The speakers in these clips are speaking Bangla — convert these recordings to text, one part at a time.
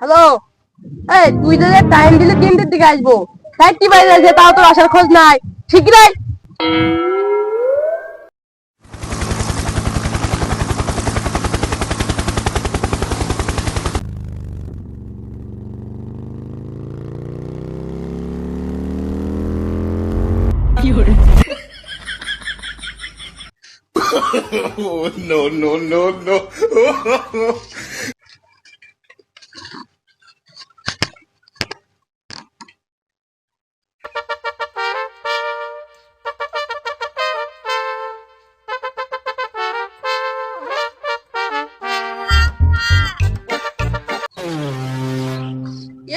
হ্যালো, এই তুই যে টাইম দিলে 3টের দিকে আসবো, 4টি বাজে আছে, তাও তোর আসার খোঁজ নাই। ঠিক নাই? Oh, no, no, no, no.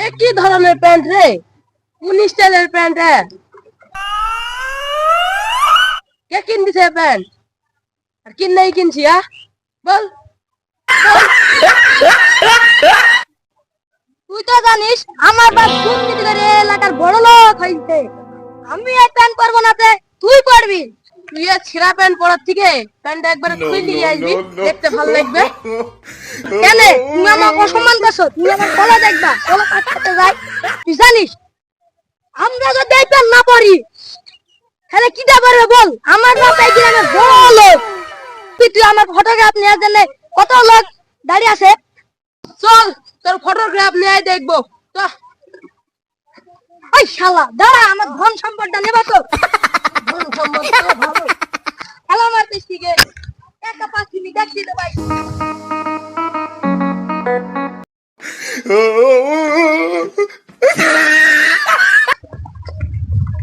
এ কি ধরনের প্যান্ট রে? 19 স্টাইলের প্যান্ট রে। কে কিন দিছে প্যান্ট? আর কিন নাই কিনছি বল। তুই তো জানিস আমার বাপ দুর্নীতি করে এলাকার বড় লোক হইছে। আমি এই প্যান্ট পরবো না, তুই পরবি। তুই এই ছেঁড়া প্যান্ট পরার থেকে প্যান্টটা একবারে খুলে নিয়ে আসবি, দেখতে ভালো লাগবে। কেন তুমি আমাকে অসম্মান করছো? তুমি আমার কলা দেখবা, কলা কাটতে যাই। তুই জানিস আমরা যদি এই প্যান্ট না পরি তাহলে কিটা পারবে বল? আমার বাপ এই গ্রামে বড় লোক। তুই আমার ফটোগ্রাফ নেওয়ার জন্য কত লোক দাঁড়িয়ে আছে। চল তোর ফটোগ্রাফ নিয়ে দেখবো। তো ওই শালা দাঁড়া, আমার ধন সম্পদটা নেবা তো। ধন সম্পদ ভালো খেলা মারতিস ঠিক একটা 5 মিনিট দেখছি তো ভাই।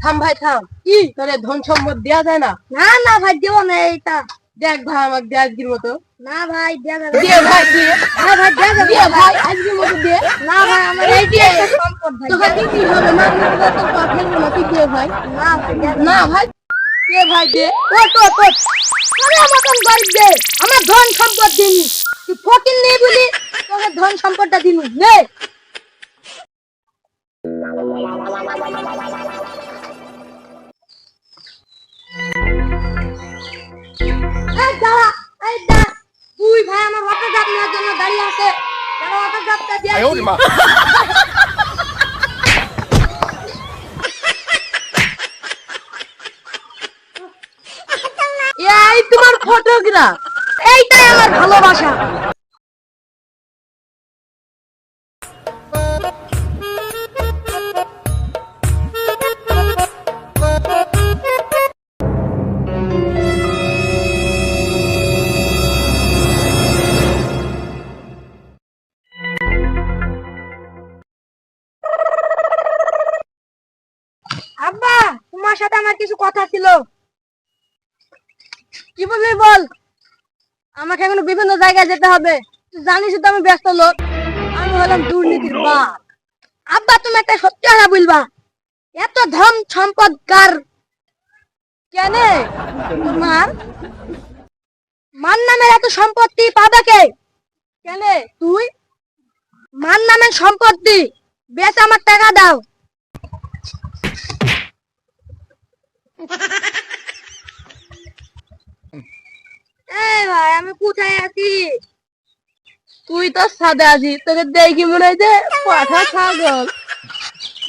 থাম ভাই থাম। কি তোরে ধন সম্পদ দেয়া যায় না? না না ভাই দেব না। এইটা দেখ ভাই, আমাকে দে আজকের মতো। না ভাই দেয়া যাবে না। দে ভাই দে। না ভাই দেয়া যাবে না ভাই, আজকের মতো দে। না ভাই আমার এইটি একটা সম্পদ ভাই। তোকে দিতে হবে না, না তো পাঠাই না। তুই দে ভাই। না ভাই না ভাই দে ভাই দে। তো আরে আমাকে বাড়ি দে, আমার ধন সম্পদ দিনি। তুই ফকির নেই বলি তোকে ধন সম্পদটা দিনু নে। তুই ভাই আমার অটোগ্রাফ নেওয়ার জন্য দাঁড়িয়ে আছে। অটোগ্রাফটা দিয়ে এই তোমার ফটোগ্রাফ, এইটাই আমার ভালোবাসা। আব্বা তোমার সাথে আমার কিছু কথা ছিল। কি বলবি বল। আমাকে এখন বিভিন্ন জায়গায় যেতে হবে। তুই জানিস তো আমি ব্যস্ত লোক। আমি হলাম দুর্নীতির বাপ। আব্বা তুমি একটা সত্যি কথা বলবা, এত ধন সম্পদ কার? কেন তোমার মান নামের এত সম্পত্তি পাবে কে? কেন তুই মান নামের সম্পত্তি বেশ আমার টাকা দাও। এই ভাই আমি কোথায় আছি? তুই তো সাদা আছিস, তোকে দেখি মনে হয় যে পাঠা ছাগল।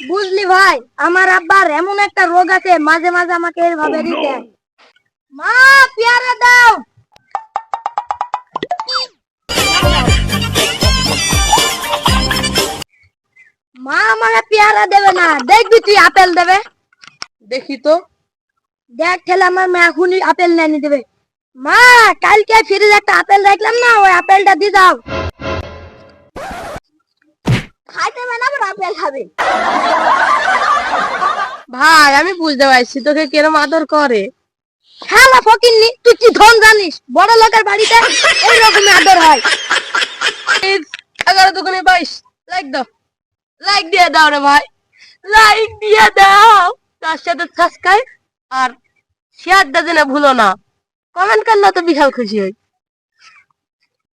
বুঝলি ভাই, আমার আব্বার এমন একটা রোগ আছে, মাঝে মাঝে আমাকে এইভাবে দিতে। মা পেয়ারা দাও। মা আমাকে পেয়ারা দেবে না, দেখবি তুই আপেল দেবে। দেখি তো। দেখ ঠেলে আমার মা এখনই আপেল নিয়ে দেবে। মা কালকে ফ্রিজে একটা আপেল রাখলাম না, ওই আপেলটা দিয়ে দাও। খাইতে না আবার আপেল খাবে। ভাই আমি বুঝতে পারছি তোকে কেরম আদর করে। খেলা ফকিন্নি, তুই কি ধন জানিস? বড় লোকের বাড়িতে এইরকম আদর হয়। 11 দুগুণে 22। লাইক দাও, লাইক দিয়ে দাও রে ভাই, লাইক দিয়ে দাও। তার সাথে সাবস্ক্রাইব আর শেয়ারটা যেন ভুলো না। কমেন্ট করলে তো বিশাল খুশি হই।